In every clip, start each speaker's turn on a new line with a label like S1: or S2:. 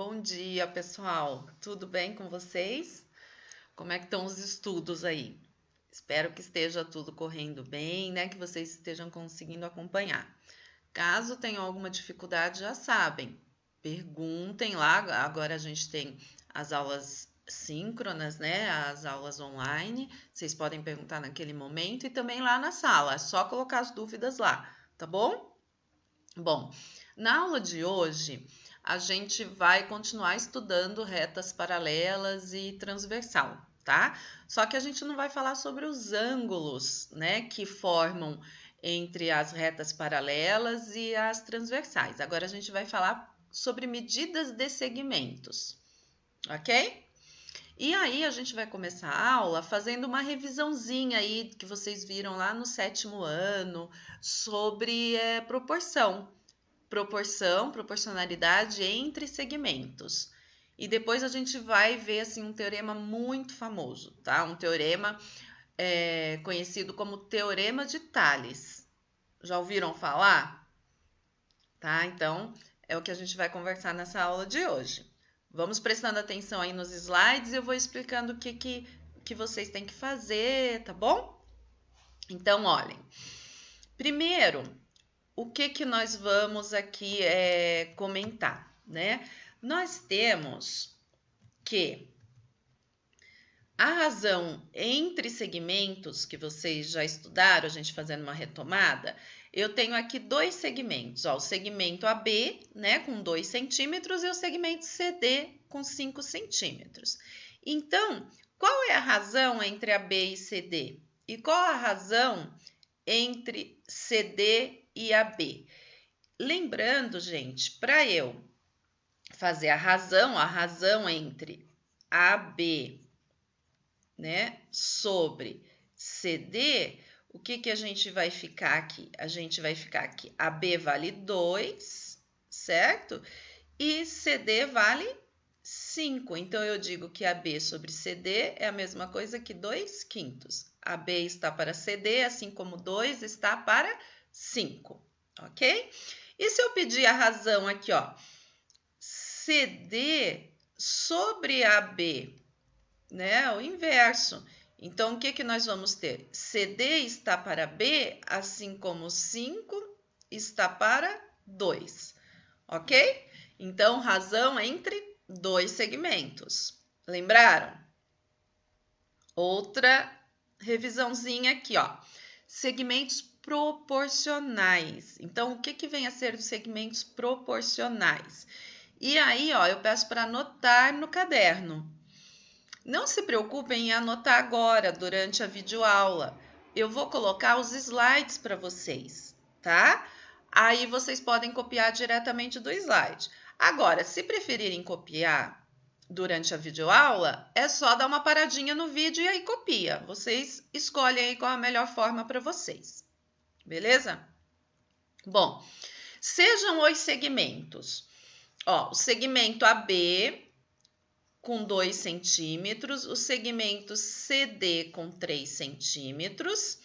S1: Bom dia, pessoal. Tudo bem com vocês? Como é que estão os estudos aí? Espero que esteja tudo correndo bem, né? Que vocês estejam conseguindo acompanhar. Caso tenham alguma dificuldade, já sabem. Perguntem lá. Agora a gente tem as aulas síncronas, né? As aulas online. Vocês podem perguntar naquele momento e também lá na sala. É só colocar as dúvidas lá, tá bom? Bom, na aula de hoje, a gente vai continuar estudando retas paralelas e transversal, tá? Só que a gente não vai falar sobre os ângulos, né, que formam entre as retas paralelas e as transversais. Agora a gente vai falar sobre medidas de segmentos, ok? E aí a gente vai começar a aula fazendo uma revisãozinha aí que vocês viram lá no 7º ano sobre proporcionalidade entre segmentos. E depois a gente vai ver assim, um teorema muito famoso, tá? Um teorema conhecido como Teorema de Tales. Já ouviram falar? Tá? Então, é o que a gente vai conversar nessa aula de hoje. Vamos prestando atenção aí nos slides e eu vou explicando o que vocês têm que fazer, tá bom? Então, olhem. Primeiro, o que nós vamos aqui comentar, né? Nós temos que a razão entre segmentos que vocês já estudaram, a gente fazendo uma retomada, eu tenho aqui dois segmentos, ó, o segmento AB, né, com 2 centímetros, e o segmento CD com 5 centímetros. Então, qual é a razão entre AB e CD? E qual a razão entre CD e AB? Lembrando, gente, para eu fazer a razão entre AB, né, sobre CD, o que a gente vai ficar aqui? A gente vai ficar aqui, AB vale 2, certo? E CD vale 5. Então, eu digo que AB sobre CD é a mesma coisa que 2/5. AB está para CD, assim como 2 está para 5, ok? E se eu pedir a razão aqui, ó, CD sobre AB, né? O inverso. Então, o que nós vamos ter? CD está para B, assim como 5 está para 2, ok? Então, razão entre dois segmentos. Lembraram? Outra revisãozinha aqui, ó. Segmentos proporcionais. Então, o que vem a ser os segmentos proporcionais? E aí, ó, eu peço para anotar no caderno. Não se preocupem em anotar agora, durante a videoaula. Eu vou colocar os slides para vocês, tá? Aí vocês podem copiar diretamente do slide. Agora, se preferirem copiar durante a videoaula, é só dar uma paradinha no vídeo e aí copia. Vocês escolhem aí qual a melhor forma para vocês. Beleza? Bom, sejam os segmentos. Ó, o segmento AB com 2 centímetros, o segmento CD com 3 centímetros,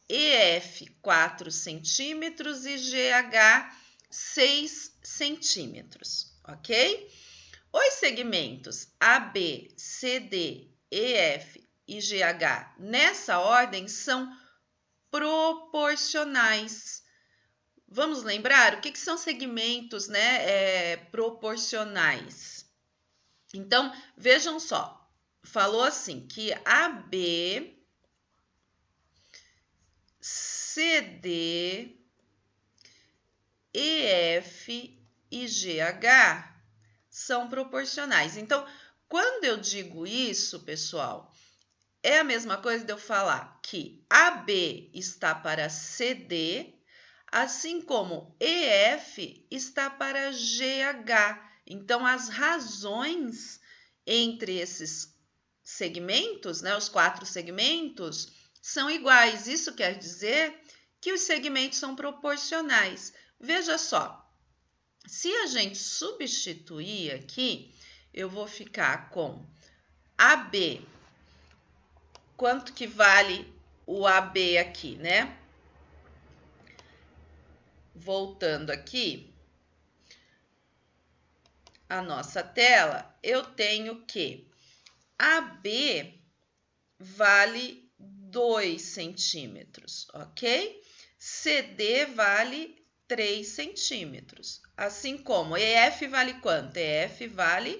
S1: EF 4 centímetros e GH 6 centímetros, ok? Os segmentos AB, CD, EF e GH nessa ordem são proporcionais. Vamos lembrar o que são segmentos, né, proporcionais? Então, vejam só, falou assim que AB, CD, EF e GH são proporcionais. Então, quando eu digo isso, pessoal, é a mesma coisa de eu falar que AB está para CD, assim como EF está para GH. Então, as razões entre esses segmentos, né, os 4 segmentos, são iguais. Isso quer dizer que os segmentos são proporcionais. Veja só, se a gente substituir aqui, eu vou ficar com AB. Quanto que vale o AB aqui, né? Voltando aqui, a nossa tela, eu tenho que AB vale 2 centímetros, ok? CD vale 3 centímetros. Assim como EF vale quanto? EF vale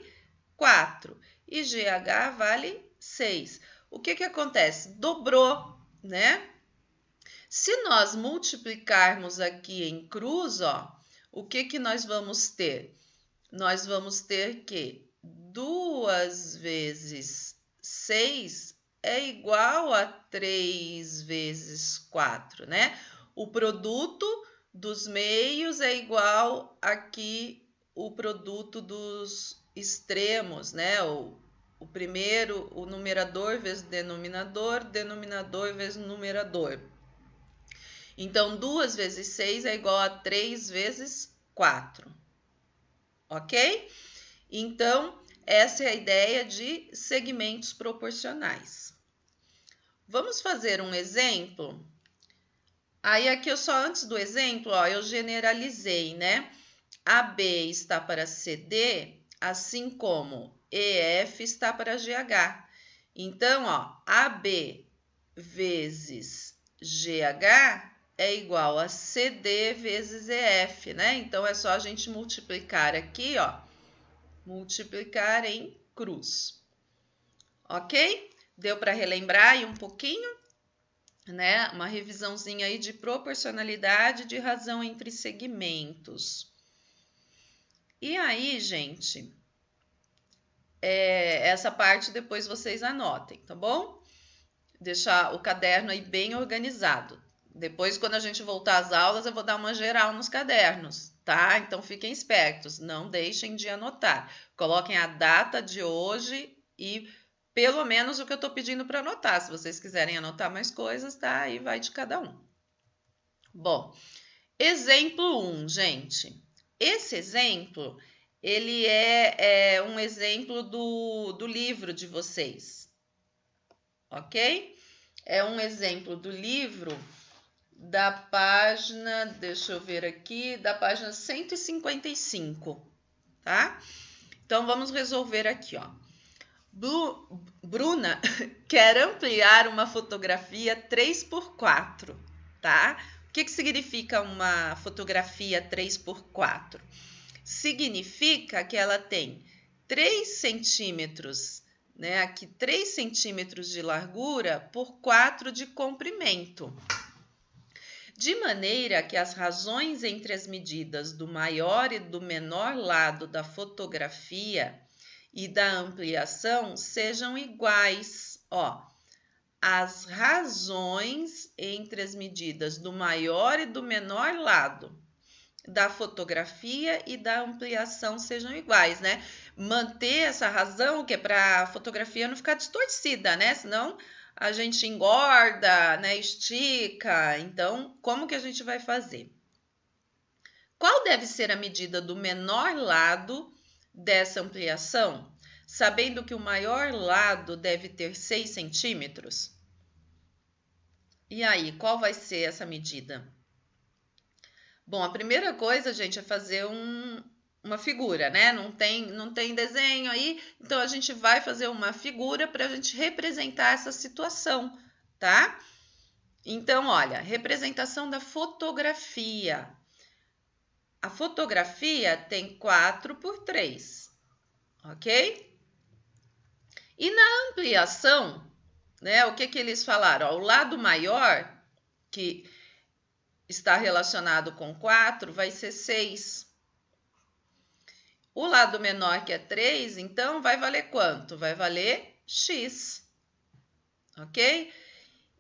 S1: 4 e GH vale 6. O que acontece? Dobrou, né? Se nós multiplicarmos aqui em cruz, ó, o que nós vamos ter? Nós vamos ter que 2 vezes 6 é igual a 3 vezes 4, né? O produto dos meios é igual aqui o produto dos extremos, né? O primeiro, o numerador vezes denominador, denominador vezes numerador. Então, 2 vezes 6 é igual a 3 vezes 4. Ok? Então, essa é a ideia de segmentos proporcionais. Vamos fazer um exemplo? Aí, aqui eu só antes do exemplo, ó, eu generalizei, né? AB está para CD, assim como EF está para GH. Então, ó, AB vezes GH é igual a CD vezes EF, né? Então, é só a gente multiplicar aqui, ó, multiplicar em cruz. Ok? Deu para relembrar aí um pouquinho, né? Uma revisãozinha aí de proporcionalidade de razão entre segmentos. E aí, gente, essa parte depois vocês anotem, tá bom? Deixar o caderno aí bem organizado. Depois, quando a gente voltar às aulas, eu vou dar uma geral nos cadernos, tá? Então, fiquem espertos, não deixem de anotar. Coloquem a data de hoje e pelo menos o que eu estou pedindo para anotar. Se vocês quiserem anotar mais coisas, tá? Aí vai de cada um. Bom, exemplo 1, gente. Esse exemplo, ele é um exemplo do livro de vocês, ok? É um exemplo do livro da página, deixa eu ver aqui, da página 155, tá? Então, vamos resolver aqui, ó. Bruna quer ampliar uma fotografia 3x4, tá? O que significa uma fotografia 3x4? Significa que ela tem 3 centímetros, né? Aqui 3 centímetros de largura por 4 de comprimento. De maneira que as razões entre as medidas do maior e do menor lado da fotografia e da ampliação sejam iguais. Ó, as razões entre as medidas do maior e do menor lado da fotografia e da ampliação sejam iguais, né? Manter essa razão que é para a fotografia não ficar distorcida, né? Senão a gente engorda, né? Estica. Então, como que a gente vai fazer? Qual deve ser a medida do menor lado dessa ampliação? Sabendo que o maior lado deve ter 6 centímetros? E aí, qual vai ser essa medida? Bom, a primeira coisa, gente, é fazer uma figura, né? Não tem desenho aí, então a gente vai fazer uma figura para a gente representar essa situação, tá? Então, olha, representação da fotografia. A fotografia tem 4x3, ok? E na ampliação, né? O que eles falaram? Ó, o lado maior, que está relacionado com 4, vai ser 6. O lado menor, que é 3, então, vai valer quanto? Vai valer x, ok?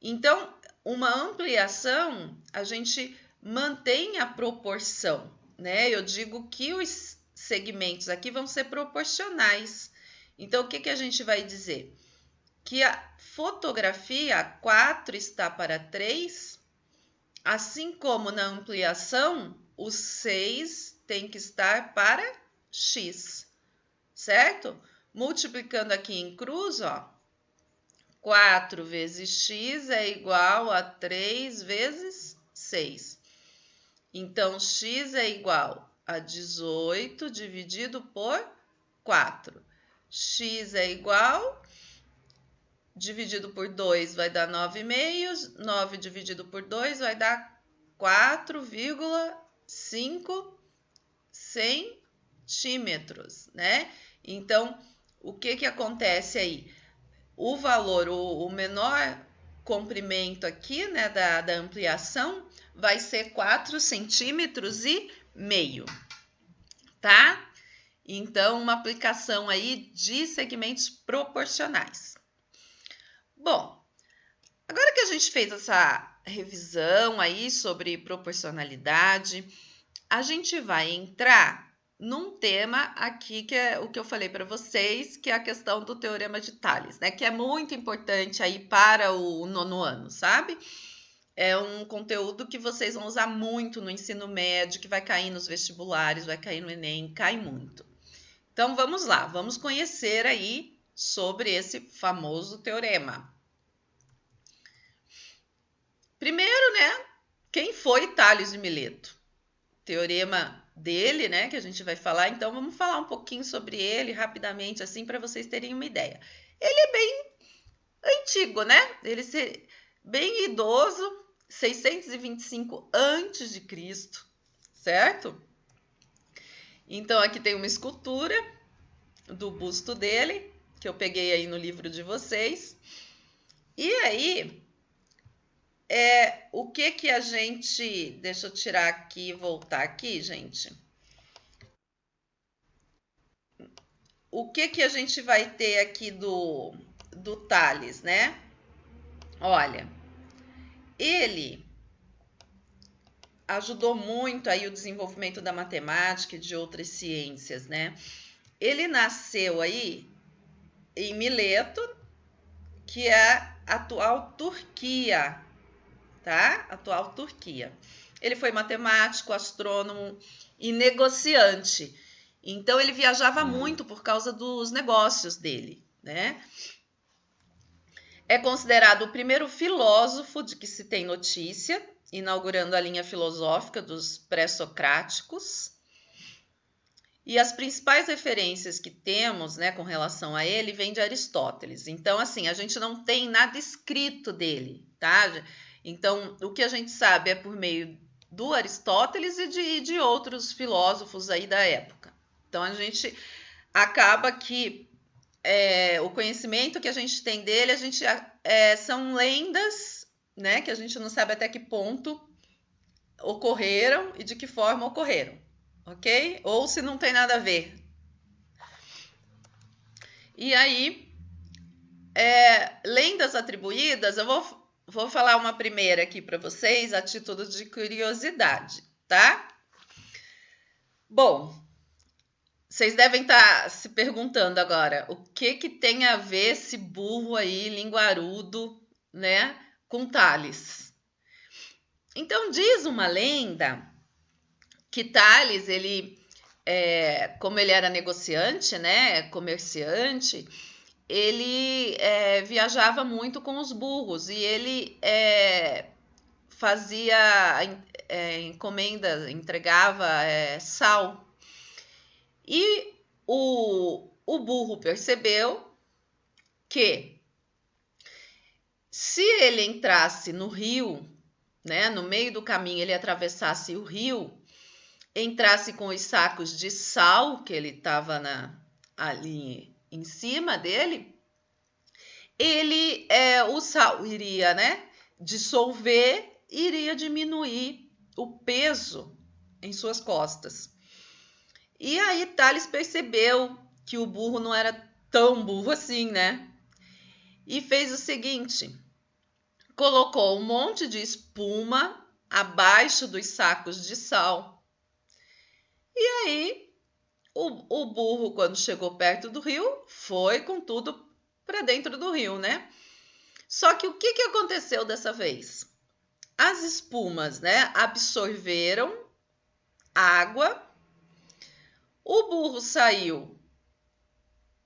S1: Então, uma ampliação, a gente mantém a proporção, né? Eu digo que os segmentos aqui vão ser proporcionais. Então, o que a gente vai dizer? Que a fotografia 4 está para 3, assim como na ampliação, o 6 tem que estar para x, certo? Multiplicando aqui em cruz, ó, 4 vezes x é igual a 3 vezes 6. Então, x é igual a 18 dividido por 4. X é igual, dividido por 2 vai dar 9,5. 9 dividido por 2 vai dar 4,5 centímetros, né? Então, o que acontece aí? O valor, o menor comprimento aqui, né, da ampliação, vai ser 4,5 centímetros, tá? Então, uma aplicação aí de segmentos proporcionais. Bom, agora que a gente fez essa revisão aí sobre proporcionalidade, a gente vai entrar num tema aqui que é o que eu falei para vocês, que é a questão do Teorema de Tales, né? Que é muito importante aí para o 9º ano, sabe? É um conteúdo que vocês vão usar muito no ensino médio, que vai cair nos vestibulares, vai cair no Enem, cai muito. Então, vamos lá, vamos conhecer aí sobre esse famoso teorema. Primeiro, né, quem foi Tales de Mileto? Teorema dele, né, que a gente vai falar. Então, vamos falar um pouquinho sobre ele rapidamente, assim, para vocês terem uma ideia. Ele é bem antigo, né? Ele é bem idoso, 625 a.C., certo? Então, aqui tem uma escultura do busto dele, que eu peguei aí no livro de vocês. E aí, o que a gente... Deixa eu tirar aqui e voltar aqui, gente. O que a gente vai ter aqui do Tales, né? Olha, ele ajudou muito aí o desenvolvimento da matemática e de outras ciências, né? Ele nasceu aí em Mileto, que é a atual Turquia, tá? Atual Turquia. Ele foi matemático, astrônomo e negociante. Então, ele viajava muito por causa dos negócios dele, né? É considerado o primeiro filósofo de que se tem notícia, inaugurando a linha filosófica dos pré-socráticos. E as principais referências que temos, né, com relação a ele, vêm de Aristóteles. Então, assim, a gente não tem nada escrito dele, tá? Então, o que a gente sabe é por meio do Aristóteles e de outros filósofos aí da época. Então, a gente acaba que o conhecimento que a gente tem dele, são lendas, né, que a gente não sabe até que ponto ocorreram e de que forma ocorreram, ok? Ou se não tem nada a ver. E aí, lendas atribuídas, eu vou falar uma primeira aqui para vocês, a título de curiosidade, tá? Bom, vocês devem estar se perguntando agora, o que tem a ver esse burro aí, linguarudo, né, com Tales? Então, diz uma lenda que Tales, como ele era negociante, né, comerciante, ele viajava muito com os burros e ele fazia encomendas, entregava sal. E o burro percebeu que se ele entrasse no rio, né, no meio do caminho ele atravessasse o rio, entrasse com os sacos de sal que ele estava ali em cima dele, o sal iria, né, dissolver, iria diminuir o peso em suas costas. E aí Tales percebeu que o burro não era tão burro assim, né? E fez o seguinte, colocou um monte de espuma abaixo dos sacos de sal. E aí o burro, quando chegou perto do rio, foi com tudo para dentro do rio, né? Só que o que aconteceu dessa vez? As espumas, né, absorveram água. O burro saiu,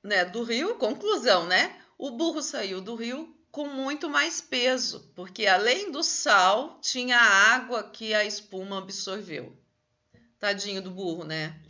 S1: né, do rio, conclusão, né? O burro saiu do rio com muito mais peso, porque além do sal, tinha a água que a espuma absorveu. Tadinho do burro, né?